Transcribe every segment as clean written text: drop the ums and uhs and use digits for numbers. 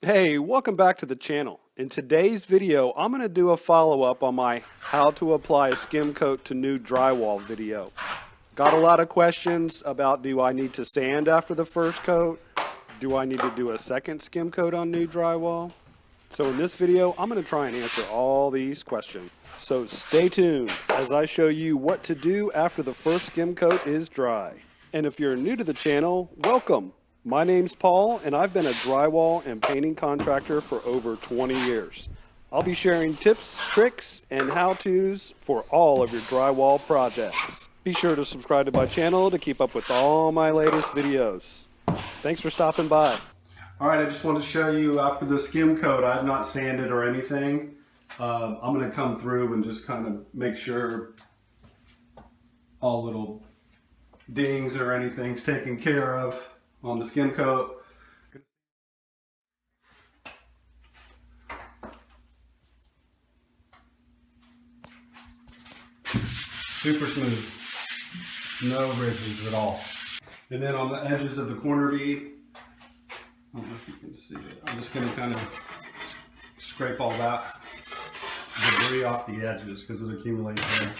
Hey, welcome back to the channel. In today's video, I'm going to do a follow-up on my how to apply a skim coat to new drywall video. Got a lot of questions about, do I need to sand after the first coat? Do I need to do a second skim coat on new drywall? So in this video, I'm going to try and answer all these questions. So stay tuned as I show you what to do after the first skim coat is dry. And if you're new to the channel, welcome. My name's Paul, and I've been a drywall and painting contractor for over 20 years. I'll be sharing tips, tricks, and how-tos for all of your drywall projects. Be sure to subscribe to my channel to keep up with all my latest videos. Thanks for stopping by. All right, I just want to show you after the skim coat, I've not sanded or anything. I'm going to come through and just kind of make sure all little dings or anything's taken care of on the skim coat. Super smooth, no ridges at all. And then on the edges of the corner bead, I don't know if you can see it, I'm just going to kind of scrape all that debris off the edges because it accumulates there.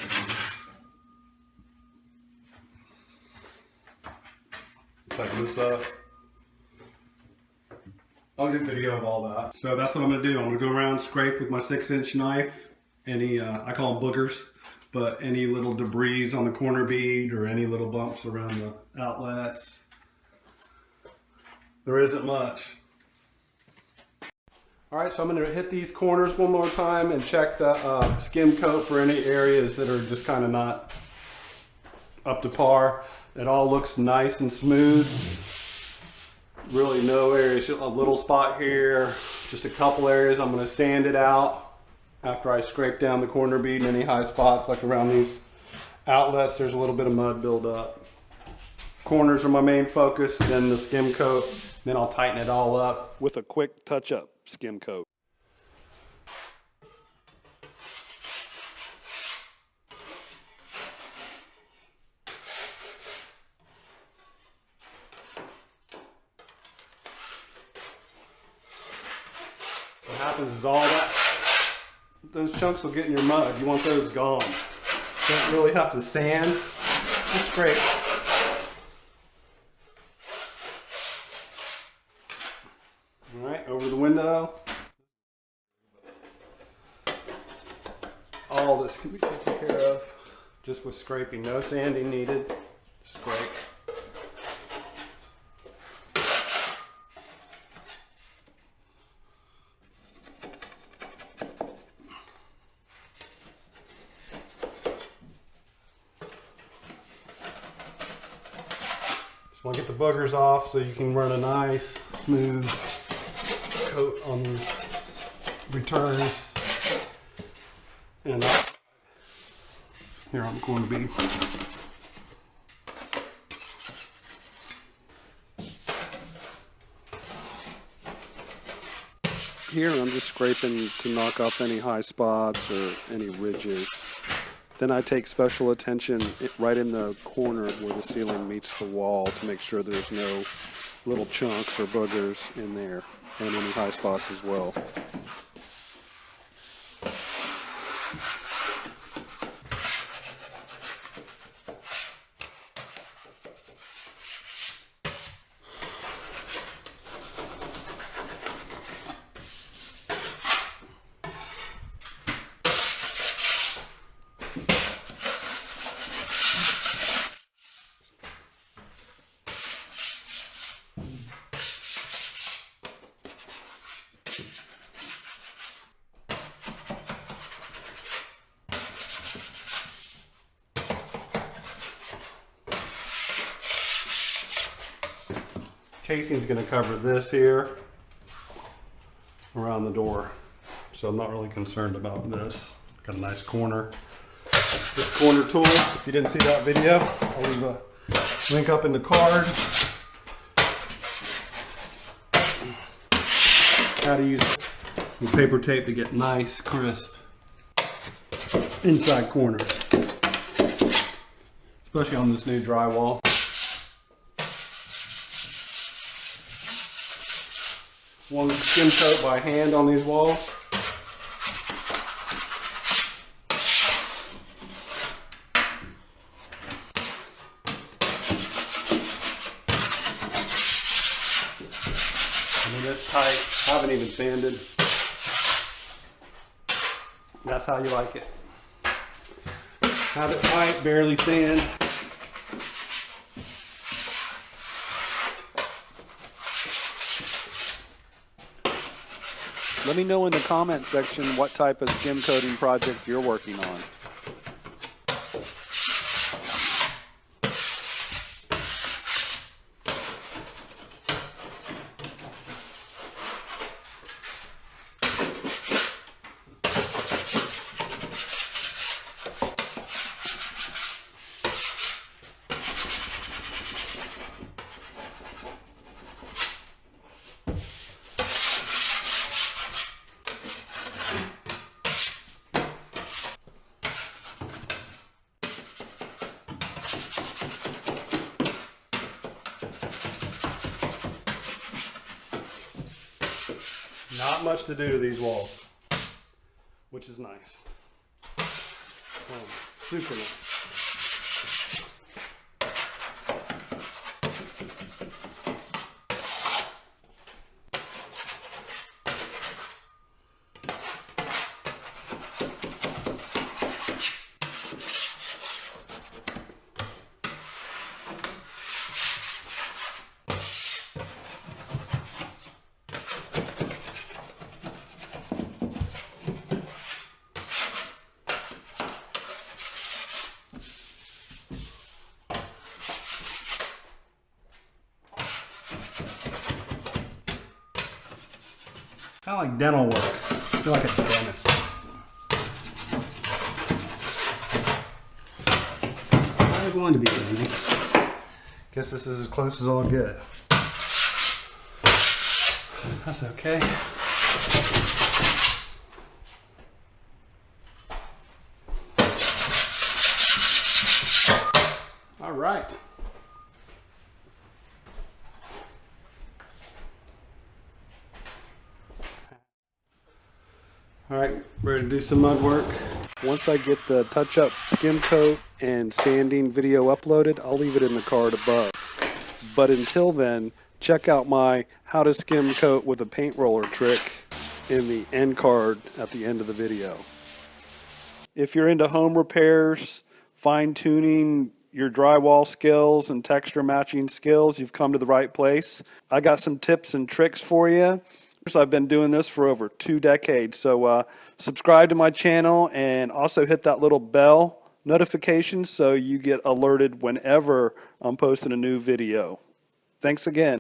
Tighten this up. I'll get a video of all that. So that's what I'm going to do. I'm going to go around, scrape with my 6-inch knife any, I call them boogers, but any little debris on the corner bead or any little bumps around the outlets. There isn't much. All right, so I'm going to hit these corners one more time and check the skim coat for any areas that are just kind of not up to par. It all looks nice and smooth. Really no areas, a little spot here, just a couple areas. I'm going to sand it out after I scrape down the corner bead and any high spots like around these outlets. There's a little bit of mud buildup. Corners are my main focus, then the skim coat. Then I'll tighten it all up with a quick touch-up skim coat. What happens is all that, those chunks will get in your mud. You want those gone. Don't really have to sand, just scrape. All right, over the window. All this can be taken care of just with scraping. No sanding needed. Scrape. Just want to get the boogers off so you can run a nice, smooth coat on these returns. And here on the corner bead. Here I'm just scraping to knock off any high spots or any ridges. Then I take special attention right in the corner where the ceiling meets the wall to make sure there's no little chunks or boogers in there, and any high spots as well. Casing's going to cover this here around the door, so I'm not really concerned about this. Got a nice corner. This corner tool, if you didn't see that video, I'll leave a link up in the card. How to use paper tape to get nice, crisp inside corners, especially on this new drywall. one skim coat by hand on these walls. I mean, this tight, I haven't even sanded. That's how you like it. Have it tight, barely sand. Let me know in the comment section what type of skim coating project you're working on. Not much to do to these walls, which is nice. Super nice. Kind of like dental work. I feel like a dentist. I'm going to be easy. Guess this is as close as I'll get. That's okay. All right. All right, ready to do some mud work. Once I get the touch-up skim coat and sanding video uploaded, I'll leave it in the card above. But until then, check out my how to skim coat with a paint roller trick in the end card at the end of the video. If you're into home repairs, fine-tuning your drywall skills and texture matching skills, you've come to the right place. I got some tips and tricks for you. I've been doing this for over 2 decades, so subscribe to my channel and also hit that little bell notification so you get alerted whenever I'm posting a new video. Thanks again.